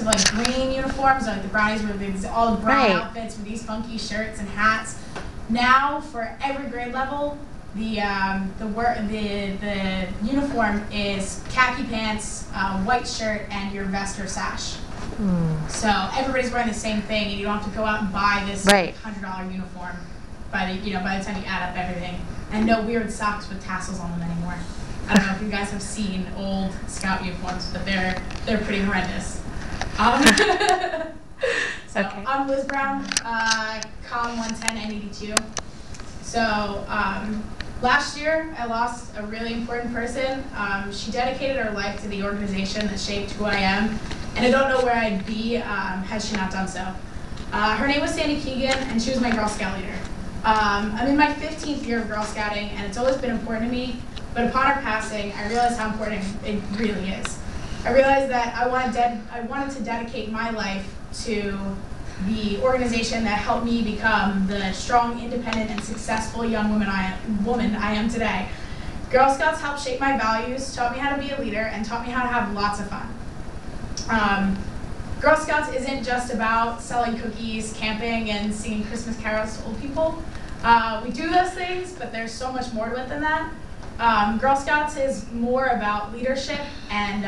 of like green uniforms, like the brownies with these, all the brown Right. outfits with these funky shirts and hats. Now, for every grade level, the uniform is khaki pants, white shirt, and your vest or sash. So everybody's wearing the same thing, and you don't have to go out and buy this Right. $100 uniform by the time you add up everything. And no weird socks with tassels on them anymore. I don't know if you guys have seen old Scout uniforms, but they're pretty horrendous. So Okay. I'm Liz Brown, Com 110 N82. So last year I lost a really important person. She dedicated her life to the organization that shaped who I am, and I don't know where I'd be had she not done so. Her name was Sandy Keegan, and she was my Girl Scout leader. I'm in my 15th year of Girl Scouting, and it's always been important to me, but upon her passing, I realized how important it really is. I realized that I wanted to dedicate my life to the organization that helped me become the strong, independent, and successful young woman I am today. Girl Scouts helped shape my values, taught me how to be a leader, and taught me how to have lots of fun. Girl Scouts isn't just about selling cookies, camping, and singing Christmas carols to old people. We do those things, but there's so much more to it than that. Girl Scouts is more about leadership and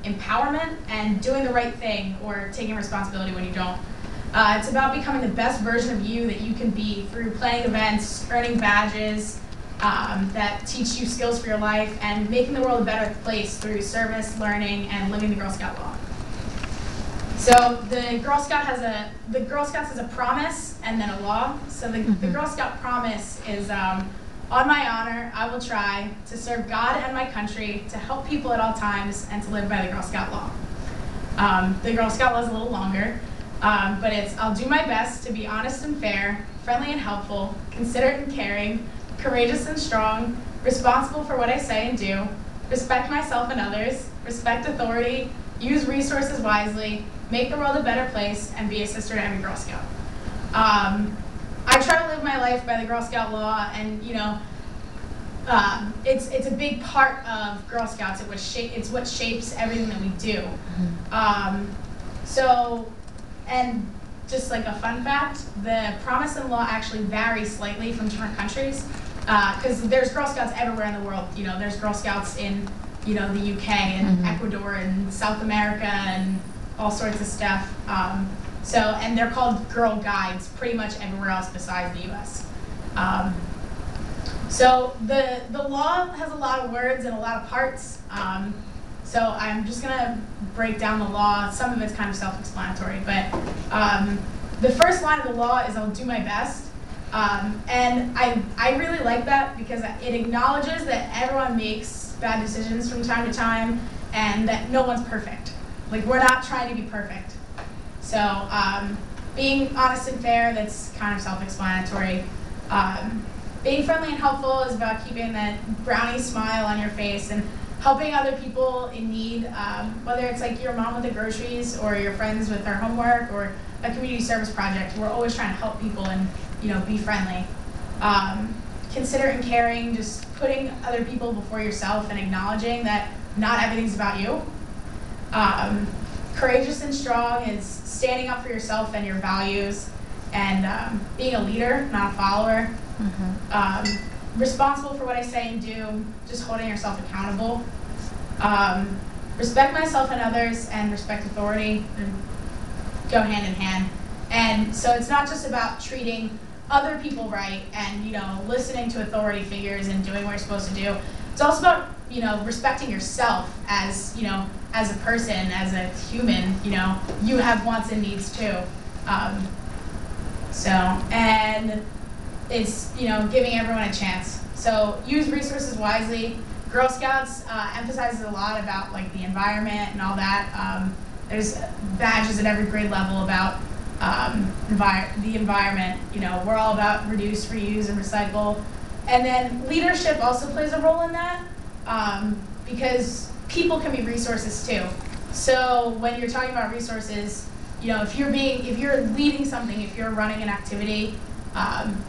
empowerment and doing the right thing or taking responsibility when you don't. It's about becoming the best version of you that you can be through planning events, earning badges that teach you skills for your life, and making the world a better place through service, learning, and living the Girl Scout law. So the Girl Scouts has a promise and then a law. So the Girl Scout promise is, on my honor, I will try to serve God and my country, to help people at all times, and to live by the Girl Scout law. The Girl Scout law is a little longer, but it's, I'll do my best to be honest and fair, friendly and helpful, considerate and caring, courageous and strong, responsible for what I say and do, respect myself and others, respect authority, use resources wisely, make the world a better place, and be a sister to every Girl Scout. I try to live my life by the Girl Scout law, and it's a big part of Girl Scouts. It's what shapes everything that we do. And just like a fun fact, the promise and law actually vary slightly from different countries, because there's Girl Scouts everywhere in the world. There's Girl Scouts in the UK and Ecuador and South America and all sorts of stuff. And they're called Girl Guides pretty much everywhere else besides the US. So the law has a lot of words and a lot of parts. So I'm just gonna break down the law. Some of it's kind of self-explanatory, but the first line of the law is I'll do my best. And I really like that because it acknowledges that everyone makes bad decisions from time to time and that no one's perfect. Like, we're not trying to be perfect. So being honest and fair, that's kind of self-explanatory. Being friendly and helpful is about keeping that brownie smile on your face and helping other people in need, whether it's like your mom with the groceries or your friends with their homework or a community service project. We're always trying to help people and be friendly. Considerate and caring, just putting other people before yourself and acknowledging that not everything's about you. Courageous and strong is standing up for yourself and your values, and being a leader, not a follower. Responsible for what I say and do, just holding yourself accountable. Respect myself and others, and respect authority, and go hand in hand. And so it's not just about treating other people right and listening to authority figures and doing what you're supposed to do. It's also about respecting yourself as as a person, as a human. You have wants and needs too. And it's giving everyone a chance. So use resources wisely. Girl Scouts emphasizes a lot about like the environment and all that. There's badges at every grade level about the environment. We're all about reduce, reuse, and recycle. And then leadership also plays a role in that, because people can be resources too. So when you're talking about resources, if you're leading something, if you're running an activity,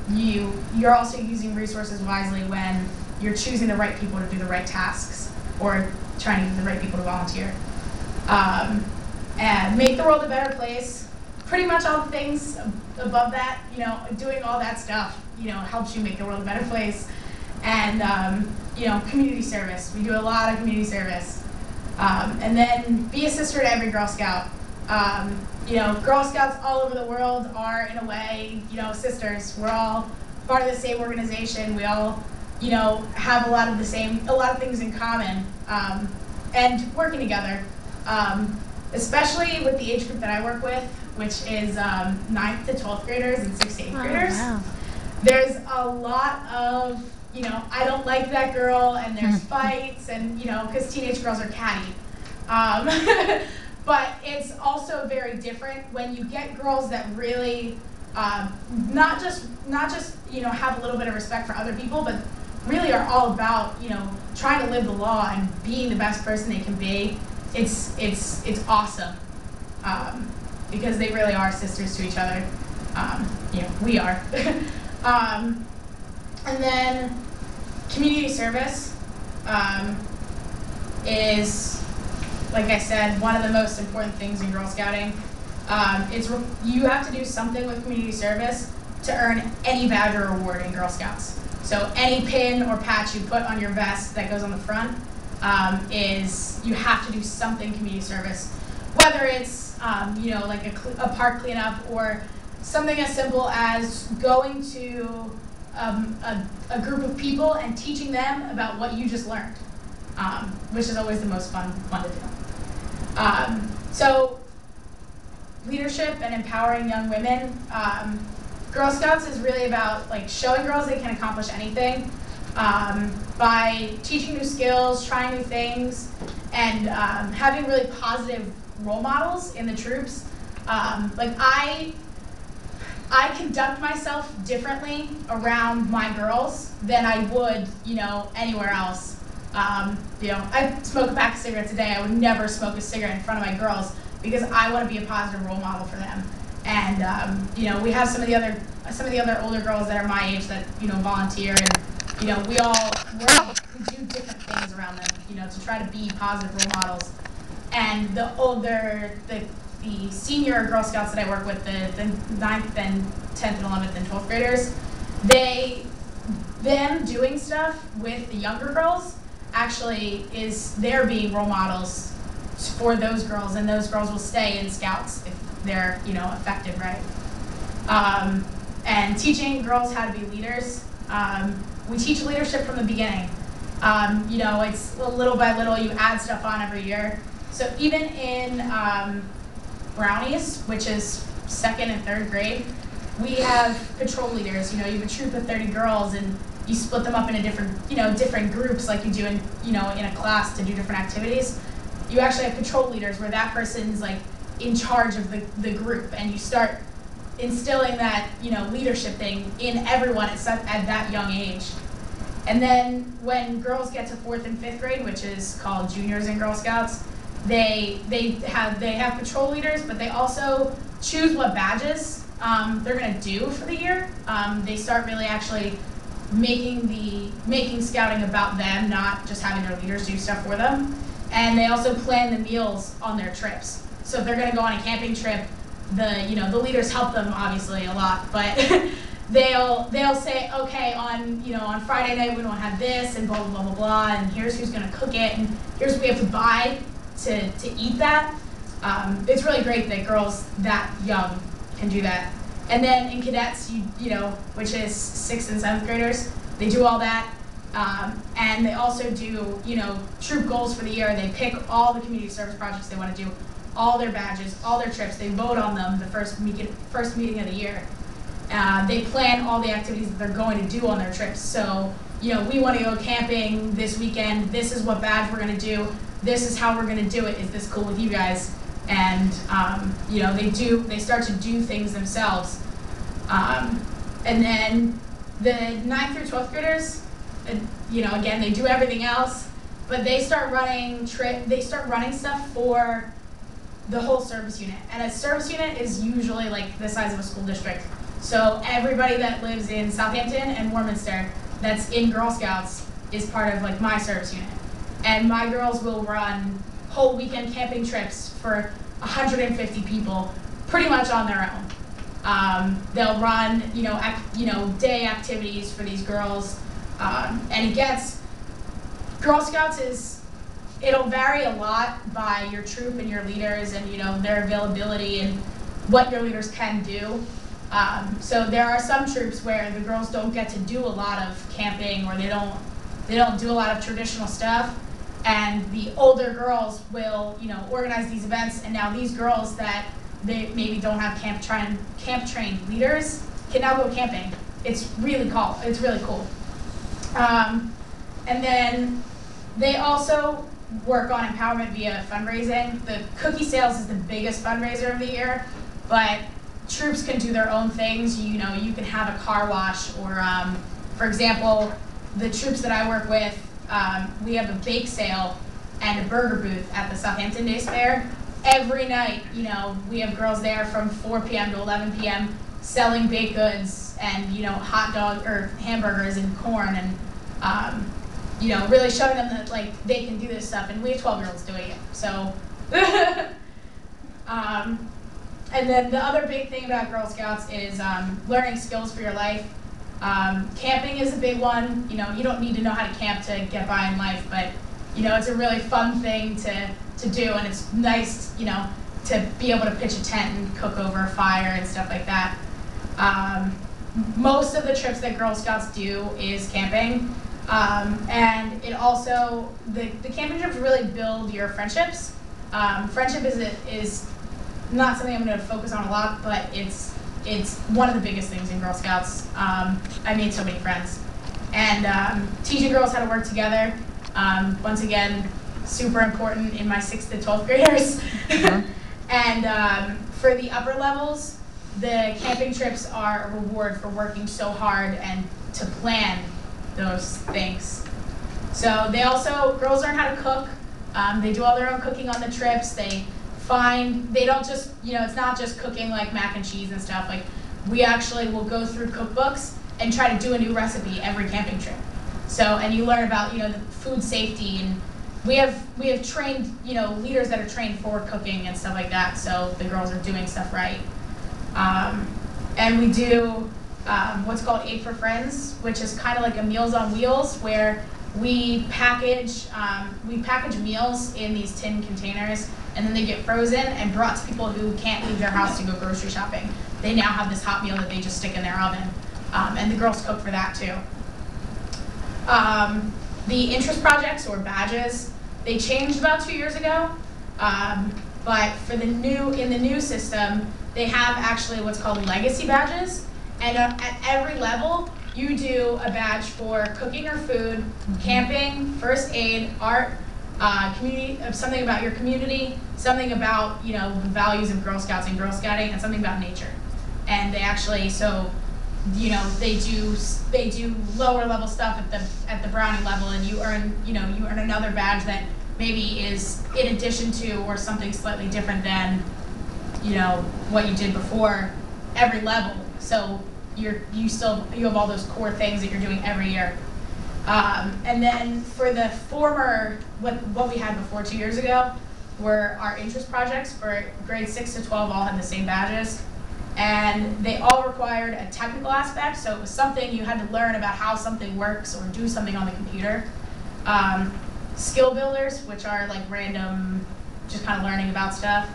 you're also using resources wisely when you're choosing the right people to do the right tasks or trying to get the right people to volunteer. and make the world a better place. Pretty much all the things above that, doing all that stuff, helps you make the world a better place. And, community service. We do a lot of community service. And then be a sister to every Girl Scout. Girl Scouts all over the world are, in a way, sisters. We're all part of the same organization. We all, have a lot of things in common, and working together. Especially with the age group that I work with, which is 9th to 12th graders and 6th to 8th graders. Wow. There's a lot of, I don't like that girl, and there's fights, and, because teenage girls are catty. But it's also very different when you get girls that really, not just have a little bit of respect for other people, but really are all about, trying to live the law and being the best person they can be. It's awesome, because they really are sisters to each other. We are. And then community service is, like I said, one of the most important things in Girl Scouting. You have to do something with community service to earn any badge or award in Girl Scouts. So any pin or patch you put on your vest that goes on the front is you have to do something community service, whether it's like a park cleanup or something as simple as going to a group of people and teaching them about what you just learned, which is always the most fun to do. So leadership and empowering young women. Girl Scouts is really about showing girls they can accomplish anything by teaching new skills, trying new things, and having really positive role models in the troops. I conduct myself differently around my girls than I would, anywhere else. I smoke a pack of cigarettes a day. I would never smoke a cigarette in front of my girls because I want to be a positive role model for them. And we have some of the other older girls that are my age that volunteer, and we do different things around them, to try to be positive role models. And the senior Girl Scouts that I work with, the 9th and 10th and 11th and 12th graders, them doing stuff with the younger girls actually they're being role models for those girls, and those girls will stay in Scouts if they're effective, right? And teaching girls how to be leaders. We teach leadership from the beginning. It's little by little, you add stuff on every year. So even in Brownies, which is 2nd and 3rd grade, we have patrol leaders. You have a troop of 30 girls, and you split them up into different groups, like you do in in a class to do different activities. You actually have patrol leaders where that person's in charge of the group, and you start instilling that leadership thing in everyone at that young age. And then when girls get to 4th and 5th grade, which is called juniors in Girl Scouts, they have patrol leaders, but they also choose what badges they're going to do for the year. They start really actually making scouting about them, not just having their leaders do stuff for them. And they also plan the meals on their trips. So if they're going to go on a camping trip, the leaders help them obviously a lot, but they'll say, okay, on Friday night we don't have this, and blah blah blah blah blah, and here's who's going to cook it, and here's what we have to buy to eat that. It's really great that girls that young can do that. And then in cadets, which is 6th and 7th graders, they do all that. And they also do, troop goals for the year. They pick all the community service projects they want to do, all their badges, all their trips. They vote on them the first meeting of the year. They plan all the activities that they're going to do on their trips. So, we want to go camping this weekend. This is what badge we're going to do. This is how we're going to do it. Is this cool with you guys? And, they start to do things themselves. And then the 9th through 12th graders, again, they do everything else, but they start running stuff for the whole service unit. And a service unit is usually the size of a school district. So everybody that lives in Southampton and Warminster that's in Girl Scouts is part of my service unit. And my girls will run whole weekend camping trips for 150 people pretty much on their own. They'll run, day activities for these girls, and Girl Scouts it'll vary a lot by your troop and your leaders and their availability and what your leaders can do. So there are some troops where the girls don't get to do a lot of camping, or they don't do a lot of traditional stuff, and the older girls will organize these events, and now these girls that they maybe don't have camp trained leaders can now go camping. It's really cool. It's really cool. And then they also work on empowerment via fundraising. The cookie sales is the biggest fundraiser of the year, but troops can do their own things. You can have a car wash, or for example, the troops that I work with, we have a bake sale and a burger booth at the Southampton Days Fair. Every night, we have girls there from 4 p.m. to 11 p.m. selling baked goods and, hot dog or hamburgers and corn, and, really showing them that, they can do this stuff. And we have 12-year-olds doing it, so. And then the other big thing about Girl Scouts is learning skills for your life. Camping is a big one. You don't need to know how to camp to get by in life, but, it's a really fun thing to do, and it's nice, to be able to pitch a tent and cook over a fire and stuff like that. Most of the trips that Girl Scouts do is camping, and it also, the camping trips really build your friendships. Friendship is not something I'm going to focus on a lot, but it's one of the biggest things in Girl Scouts. I made so many friends. And teaching girls how to work together, once again, super important in my 6th to 12th graders. And for the upper levels, the camping trips are a reward for working so hard and to plan those things. So girls learn how to cook. They do all their own cooking on the trips. They don't just, it's not just cooking like mac and cheese and stuff. We actually will go through cookbooks and try to do a new recipe every camping trip. So, and you learn about, the food safety, and we have trained, leaders that are trained for cooking and stuff like that, so the girls are doing stuff right. And we do what's called Aid for Friends, which is kind of like a Meals on Wheels, where we package meals in these tin containers, and then they get frozen and brought to people who can't leave their house to go grocery shopping. They now have this hot meal that they just stick in their oven, and the girls cook for that too. The interest projects, or badges, they changed about 2 years ago, but in the new system, they have actually what's called legacy badges, and at every level, you do a badge for cooking or food, camping, first aid, art, community, something about your community, something about the values of Girl Scouts and Girl Scouting, and something about nature. And they actually they do lower level stuff at the Brownie level, and you earn another badge that maybe is in addition to or something slightly different than what you did before every level. So you have all those core things that you're doing every year. And then for the former, what we had before 2 years ago, were our interest projects for grades 6 to 12 all had the same badges. And they all required a technical aspect, so it was something you had to learn about how something works or do something on the computer. Skill builders, which are random, just kind of learning about stuff.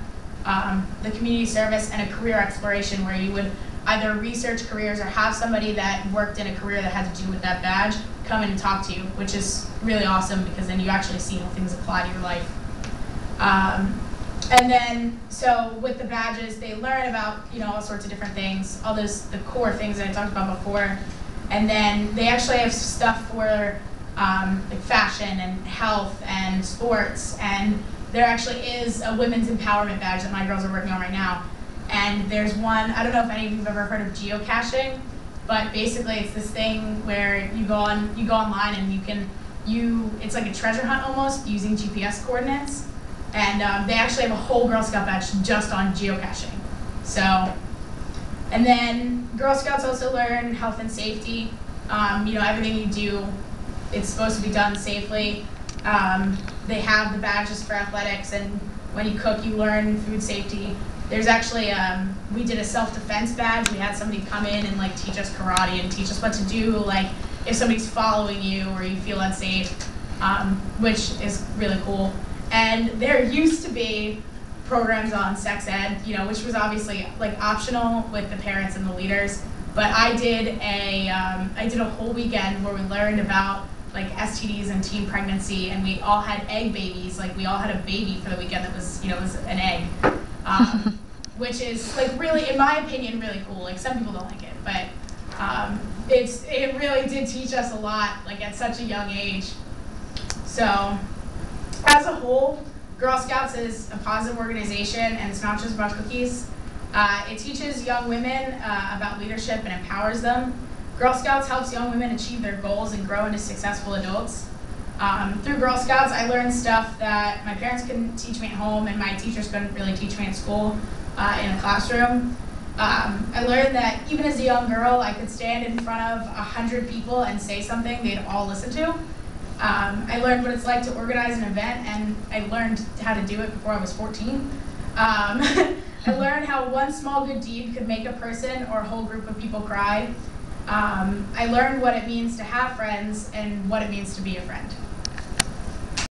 The community service, and a career exploration, where you would either research careers or have somebody that worked in a career that had to do with that badge come in and talk to you, which is really awesome because then you actually see how things apply to your life. And then, so with the badges, they learn about, all sorts of different things, all the core things that I talked about before. And then they actually have stuff for fashion and health and sports. And there actually is a women's empowerment badge that my girls are working on right now. And there's one, I don't know if any of you have ever heard of geocaching, but basically it's this thing where you go online and it's like a treasure hunt almost, using GPS coordinates. And they actually have a whole Girl Scout badge just on geocaching. So, and then Girl Scouts also learn health and safety. Everything you do, it's supposed to be done safely. They have the badges for athletics, and When you cook, you learn food safety. There's actually, we did a self-defense badge. We had somebody come in and like teach us karate and teach us what to do, like if somebody's following you or you feel unsafe, which is really cool. And there used to be programs on sex ed, you know, which was obviously like optional with the parents and the leaders. But I did a whole weekend where we learned about like STDs and teen pregnancy, and we all had egg babies. Like we all had a baby for the weekend that was, you know, was an egg, which is like really, in my opinion, really cool. Like some people don't like it, but it really did teach us a lot, like at such a young age. So as a whole, Girl Scouts is a positive organization, and it's not just about cookies. It teaches young women about leadership and empowers them. Girl Scouts helps young women achieve their goals and grow into successful adults. Through Girl Scouts, I learned stuff that my parents couldn't teach me at home and my teachers couldn't really teach me at school in a classroom. I learned that even as a young girl, I could stand in front of 100 people and say something they'd all listen to. I learned what it's like to organize an event, and I learned how to do it before I was 14. I learned how one small good deed could make a person or a whole group of people cry. I learned what it means to have friends and what it means to be a friend.